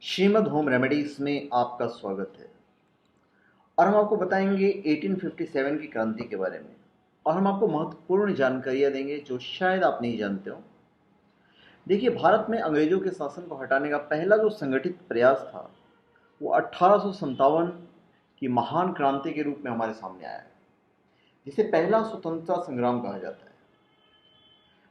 Shrimad home remedies में आपका स्वागत है। और हम आपको बताएंगे 1857 की क्रांति के बारे में। और हम आपको महत्वपूर्ण जानकारियां देंगे जो शायद आप नहीं जानते हो। देखिए, भारत में अंग्रेजों के शासन को हटाने का पहला जो संगठित प्रयास था वो 1857 की महान क्रांति के रूप में हमारे सामने आया है, जिसे पहला स्वतंत्रता संग्राम कहा जाता है।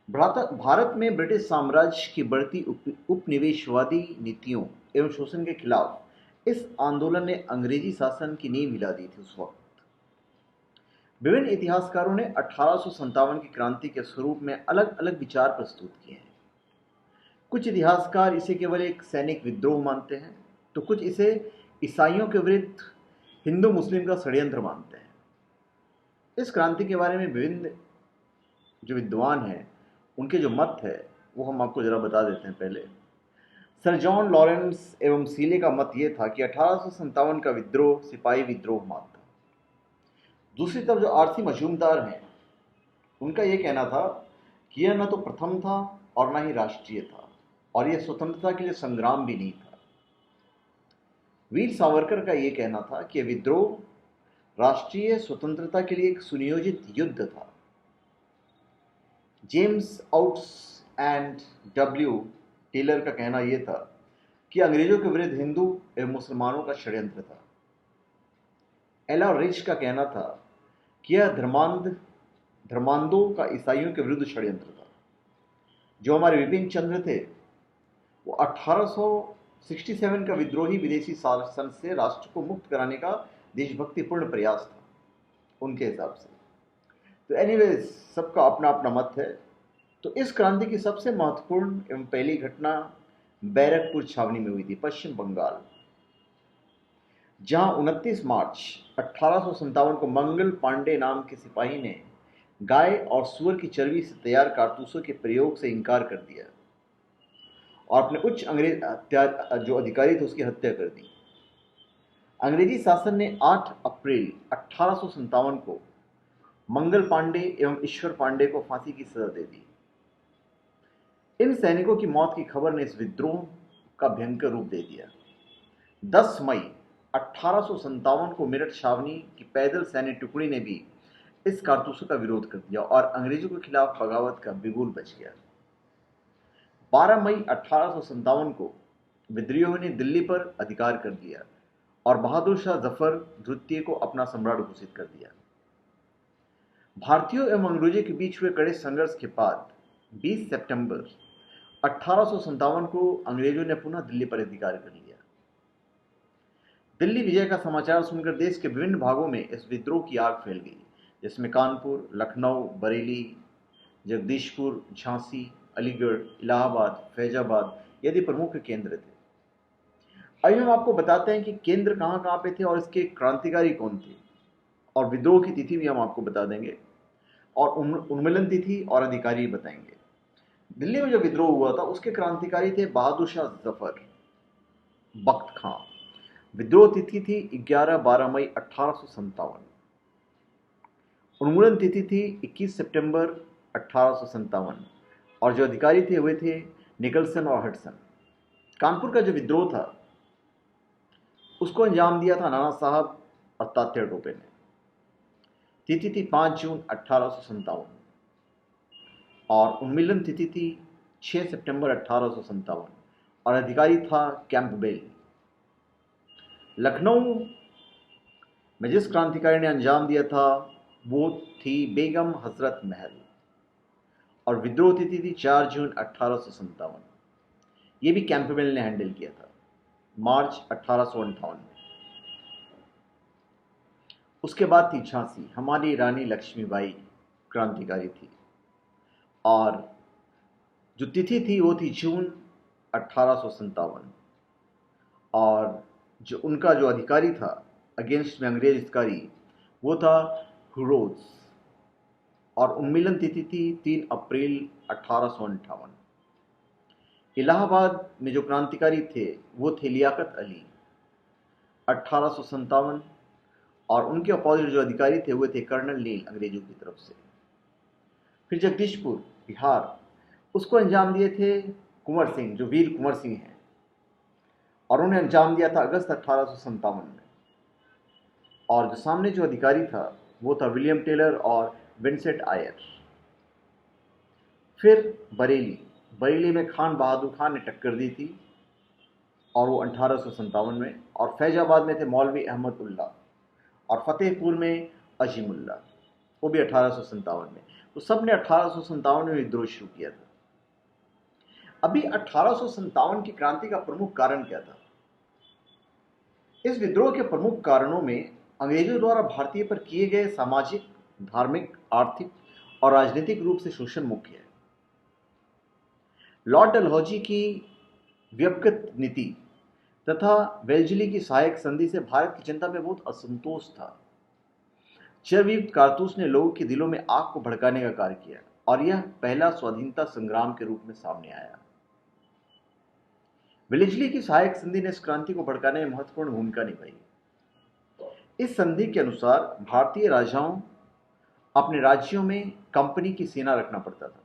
भारत में ब्रिटिश साम्राज्य की बढ़ती उपनिवेशवादी नीतियों एवं शोषण के खिलाफ इस आंदोलन ने अंग्रेजी शासन की नींव हिला दी थी। उस वक्त विभिन्न इतिहासकारों ने 1857 की क्रांति के स्वरूप में अलग अलग विचार प्रस्तुत किए हैं। कुछ इतिहासकार इसे केवल एक सैनिक विद्रोह मानते हैं, तो कुछ इसे ईसाइयों के विरुद्ध हिंदू मुस्लिम का षड्यंत्र मानते हैं। इस क्रांति के बारे में विभिन्न जो विद्वान हैं उनके जो मत है वो हम आपको जरा बता देते हैं। पहले सर जॉन लॉरेंस एवं सीले का मत ये था कि 1857 का विद्रोह सिपाही विद्रोह मात्र था। दूसरी तरफ जो आरसी मजूमदार हैं उनका ये कहना था कि यह न तो प्रथम था और न ही राष्ट्रीय था, और यह स्वतंत्रता के लिए संग्राम भी नहीं था। वीर सावरकर का ये कहना था कि यह विद्रोह राष्ट्रीय स्वतंत्रता के लिए एक सुनियोजित युद्ध था। जेम्स आउट्स एंड डब्ल्यू टेलर का कहना यह था कि अंग्रेजों के विरुद्ध हिंदू एवं मुसलमानों का षड्यंत्र था। एला रिच का कहना था कि यह धर्मांधों का ईसाइयों के विरुद्ध षड्यंत्र था। जो हमारे विपिन चंद्र थे वो 1867 का विद्रोही विदेशी शासन से राष्ट्र को मुक्त कराने का देशभक्तिपूर्ण प्रयास था उनके हिसाब से। तो एनीवेज, सबका अपना अपना मत है। तो इस क्रांति की सबसे महत्वपूर्ण एवं पहली घटना बैरकपुर छावनी में हुई थी, पश्चिम बंगाल, जहां 29 मार्च 1857 को मंगल पांडे नाम के सिपाही ने गाय और सुअर की चर्बी से तैयार कारतूसों के प्रयोग से इनकार कर दिया और अपने उच्च अंग्रेज जो अधिकारी थे उसकी हत्या कर दी। अंग्रेजी शासन ने 8 अप्रैल 1857 को मंगल पांडे एवं ईश्वर पांडे को फांसी की सजा दे दी। इन सैनिकों की मौत की खबर ने इस विद्रोह का भयंकर रूप दे दिया। 10 मई 1857 को मेरठ छावनी की पैदल सैन्य टुकड़ी ने भी इस कारतूसों का विरोध कर दिया और अंग्रेजों के खिलाफ बगावत का बिगुल बच गया। 12 मई 1857 को विद्रोहियों ने दिल्ली पर अधिकार कर दिया और बहादुर शाह जफर द्वितीय को अपना सम्राट घोषित कर दिया। भारतीयों एवं अंग्रेजों के बीच हुए कड़े संघर्ष के बाद 20 सितंबर 1857 को अंग्रेजों ने पुनः दिल्ली पर अधिकार कर लिया। दिल्ली विजय का समाचार सुनकर देश के विभिन्न भागों में इस विद्रोह की आग फैल गई, जिसमें कानपुर, लखनऊ, बरेली, जगदीशपुर, झांसी, अलीगढ़, इलाहाबाद, फैजाबाद यदि प्रमुख केंद्र थे। आइए हम आपको बताते हैं कि केंद्र कहाँ कहाँ पे थे और इसके क्रांतिकारी कौन थे, और विद्रोह की तिथि भी हम आपको बता देंगे और उन्मूलन तिथि और अधिकारी बताएंगे। दिल्ली में जो विद्रोह हुआ था उसके क्रांतिकारी थे बहादुर शाह जफर, बख्त खां। विद्रोह तिथि थी 11-12 मई 1857। उन्मूलन तिथि थी 21 सितंबर 1857 और जो अधिकारी थे वे थे निकलसन और हडसन। कानपुर का जो विद्रोह था उसको अंजाम दिया था नाना साहब और तात्या टोपे ने। तिथि थी 5 जून 1857 और उन्मूलन तिथि थी 6 सितंबर 1857 और अधिकारी था कैंपबेल। लखनऊ में जिस क्रांतिकारी ने अंजाम दिया था वो थी बेगम हजरत महल और विद्रोह तिथि थी 4 जून 1857। ये भी कैंपबेल ने हैंडल किया था मार्च 1858 में। उसके बाद थी झांसी, हमारी रानी लक्ष्मीबाई क्रांतिकारी थी और जो तिथि थी वो थी जून 1857 और जो उनका जो अधिकारी था अगेंस्ट में अंग्रेज अधिकारी वो था हुरोज और उन्मूलन तिथि थी 3 अप्रैल 1858। इलाहाबाद में जो क्रांतिकारी थे वो थे लियाकत अली 1857 और उनके अपोजिट जो अधिकारी थे वो थे कर्नल नील अंग्रेजों की तरफ से। फिर जगदीशपुर बिहार, उसको अंजाम दिए थे कुंवर सिंह, जो वीर कुंवर सिंह हैं और उन्हें अंजाम दिया था अगस्त 1857 में। और जो सामने जो अधिकारी था वो था विलियम टेलर और विंसेंट आयर। फिर बरेली, बरेली में खान बहादुर खान ने टक्कर दी थी और वो 1857 में, और फैजाबाद में थे मौलवी अहमद उल्ला, और फतेहपुर में अजीमुल्ला, वो भी 1857 में। तो सब ने 1857 में विद्रोह शुरू किया था। अभी 1857 की क्रांति का प्रमुख कारण क्या था? इस विद्रोह के प्रमुख कारणों में अंग्रेजों द्वारा भारतीय पर किए गए सामाजिक, धार्मिक, आर्थिक और राजनीतिक रूप से शोषण मुख्य है। लॉर्ड डलहौजी की व्यक्तिगत नीति तथा वेल्जली की सहायक संधि से भारत की जनता में बहुत असंतोष था। चर्बयुक्त कारतूस ने लोगों के दिलों में आग को भड़काने का कार्य किया और यह पहला स्वाधीनता संग्राम के रूप में सामने आया। वेल्जली की सहायक संधि ने इस क्रांति को भड़काने में महत्वपूर्ण भूमिका निभाई। इस संधि के अनुसार भारतीय राजाओं अपने राज्यों में कंपनी की सेना रखना पड़ता था।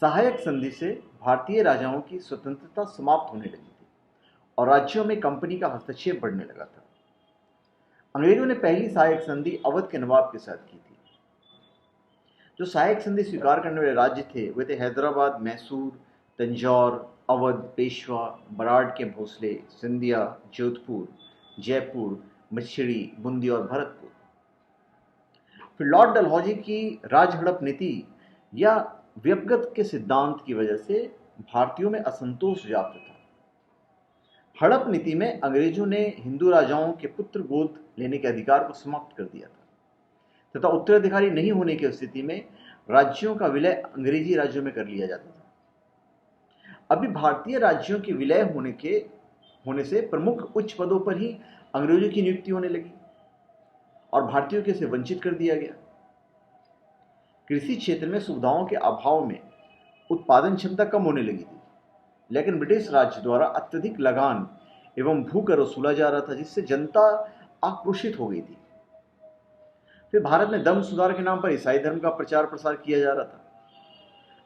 सहायक संधि से भारतीय राजाओं की स्वतंत्रता समाप्त होने लगी थी और राज्यों में कंपनी का हस्तक्षेप बढ़ने लगा था। अंग्रेजों ने पहली सहायक संधि अवध के नवाब के साथ की थी। जो सहायक संधि स्वीकार करने वाले राज्य थे वे थे हैदराबाद, मैसूर, तंजौर, अवध, पेशवा, बराड़ के भोसले, सिंधिया, जोधपुर, जयपुर, मच्छड़ी, बूंदी और भरतपुर। फिर लॉर्ड डलहौजी की राज हड़प नीति या व्यक्तिगत के सिद्धांत की वजह से भारतीयों में असंतोष व्याप्त था। हड़प नीति में अंग्रेजों ने हिंदू राजाओं के पुत्र गोद लेने के अधिकार को समाप्त कर दिया था तथा उत्तराधिकारी नहीं होने की स्थिति में राज्यों का विलय अंग्रेजी राज्यों में कर लिया जाता था। अभी भारतीय राज्यों के विलय होने से प्रमुख उच्च पदों पर ही अंग्रेजों की नियुक्ति होने लगी और भारतीयों के से वंचित कर दिया गया। कृषि क्षेत्र में सुविधाओं के अभाव में उत्पादन क्षमता कम होने लगी थी, लेकिन ब्रिटिश राज्य द्वारा अत्यधिक लगान एवं भूकर वसूला जा रहा था, जिससे जनता आक्रोशित हो गई थी। फिर भारत में धर्म सुधार के नाम पर ईसाई धर्म का प्रचार प्रसार किया जा रहा था,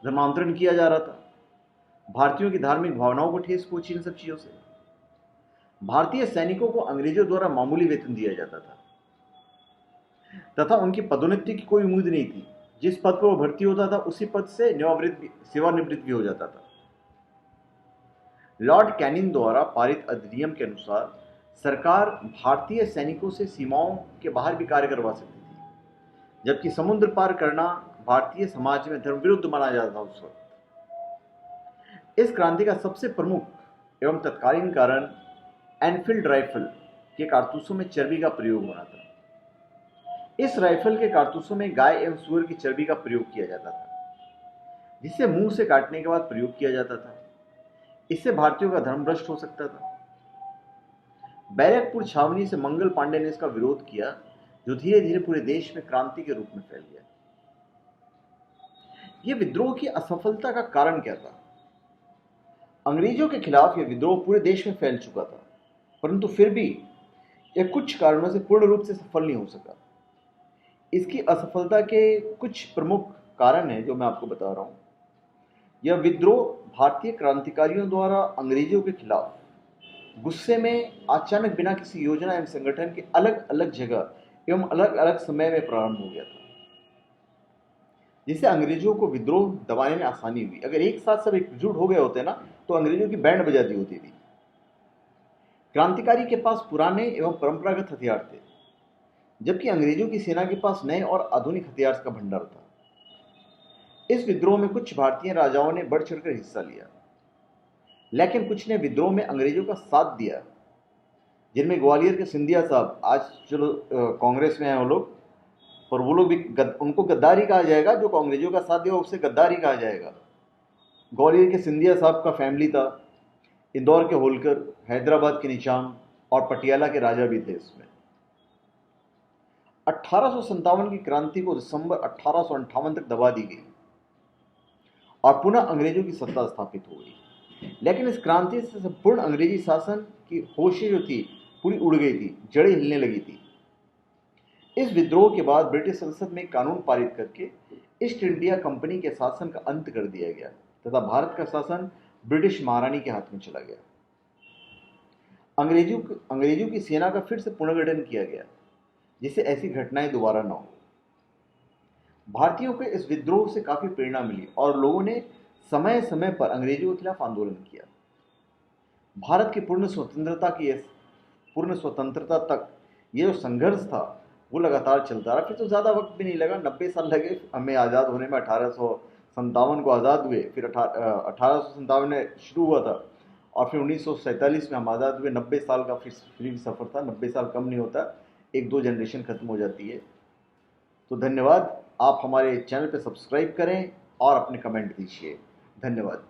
धर्मांतरण किया जा रहा था। भारतीयों की धार्मिक भावनाओं को ठेस पहुंची इन सब चीजों से। भारतीय सैनिकों को अंग्रेजों द्वारा मामूली वेतन दिया जाता था तथा उनकी पदोन्नति की कोई उम्मीद नहीं थी। जिस पद पर वो भर्ती होता था उसी पद से सेवानिवृत्त भी हो जाता था। लॉर्ड कैनिंग द्वारा पारित अधिनियम के अनुसार सरकार भारतीय सैनिकों से सीमाओं के बाहर भी कार्य करवा सकती थी, जबकि समुद्र पार करना भारतीय समाज में धर्म विरुद्ध माना जाता था उस वक्त। इस क्रांति का सबसे प्रमुख एवं तत्कालीन कारण एनफील्ड राइफल के कारतूसों में चर्बी का प्रयोग होना था। इस राइफल के कारतूसों में गाय एवं सूअर की चर्बी का प्रयोग किया जाता था, जिसे मुंह से काटने के बाद प्रयोग किया जाता था। इससे भारतीयों का धर्म भ्रष्ट हो सकता था। बैरकपुर छावनी से मंगल पांडे ने इसका विरोध किया, जो धीरे धीरे पूरे देश में क्रांति के रूप में फैल गया। यह विद्रोह की असफलता का कारण क्या था? अंग्रेजों के खिलाफ यह विद्रोह पूरे देश में फैल चुका था, परंतु फिर भी यह कुछ कारणों से पूर्ण रूप से सफल नहीं हो सका। इसकी असफलता के कुछ प्रमुख कारण हैं जो मैं आपको बता रहा हूं। यह विद्रोह भारतीय क्रांतिकारियों द्वारा अंग्रेजों के खिलाफ गुस्से में अचानक बिना किसी योजना एवं संगठन के अलग अलग जगह एवं अलग अलग समय में प्रारंभ हो गया था, जिससे अंग्रेजों को विद्रोह दबाने में आसानी हुई। अगर एक साथ सब एकजुट हो गए होते ना तो अंग्रेजों की बैंड बजा दी होती थी। क्रांतिकारी के पास पुराने एवं परंपरागत हथियार थे, जबकि अंग्रेजों की सेना के पास नए और आधुनिक हथियार का भंडार था। इस विद्रोह में कुछ भारतीय राजाओं ने बढ़ चढ़कर हिस्सा लिया, लेकिन कुछ ने विद्रोह में अंग्रेजों का साथ दिया, जिनमें ग्वालियर के सिंधिया साहब, आज चलो कांग्रेस में हैं वो लोग, पर वो लोग भी उनको गद्दारी कहा जाएगा। जो अंग्रेजों का साथ दिया उसे गद्दारी कहा जाएगा। ग्वालियर के सिंधिया साहब का फैमिली था, इंदौर के होलकर, हैदराबाद के निजाम और पटियाला के राजा भी थे इसमें। 1857 की क्रांति को दिसंबर 1858 तक दबा दी गई और पुनः अंग्रेजों की सत्ता स्थापित हो गई। लेकिन इस क्रांति से संपूर्ण अंग्रेजी शासन की होशें जो थी पूरी उड़ गई थी, जड़ें हिलने लगी थी। इस विद्रोह के बाद ब्रिटिश संसद में कानून पारित करके ईस्ट इंडिया कंपनी के शासन का अंत कर दिया गया तथा भारत का शासन ब्रिटिश महारानी के हाथ में चला गया। अंग्रेजों की सेना का फिर से पुनर्गठन किया गया, जिससे ऐसी घटनाएं दोबारा न हो। भारतीयों को इस विद्रोह से काफी प्रेरणा मिली और लोगों ने समय समय पर अंग्रेजों के खिलाफ आंदोलन किया। भारत की पूर्ण स्वतंत्रता तक ये जो संघर्ष था वो लगातार चलता रहा। फिर तो ज़्यादा वक्त भी नहीं लगा, 90 साल लगे हमें आज़ाद होने में। 1857 को आज़ाद हुए, फिर 1857 में शुरू हुआ था और फिर 1947 में हम आज़ाद हुए। 90 साल का फिर सफ़र था। 90 साल कम नहीं होता, एक दो जनरेशन खत्म हो जाती है। तो धन्यवाद। आप हमारे चैनल पर सब्सक्राइब करें और अपने कमेंट दीजिए। धन्यवाद।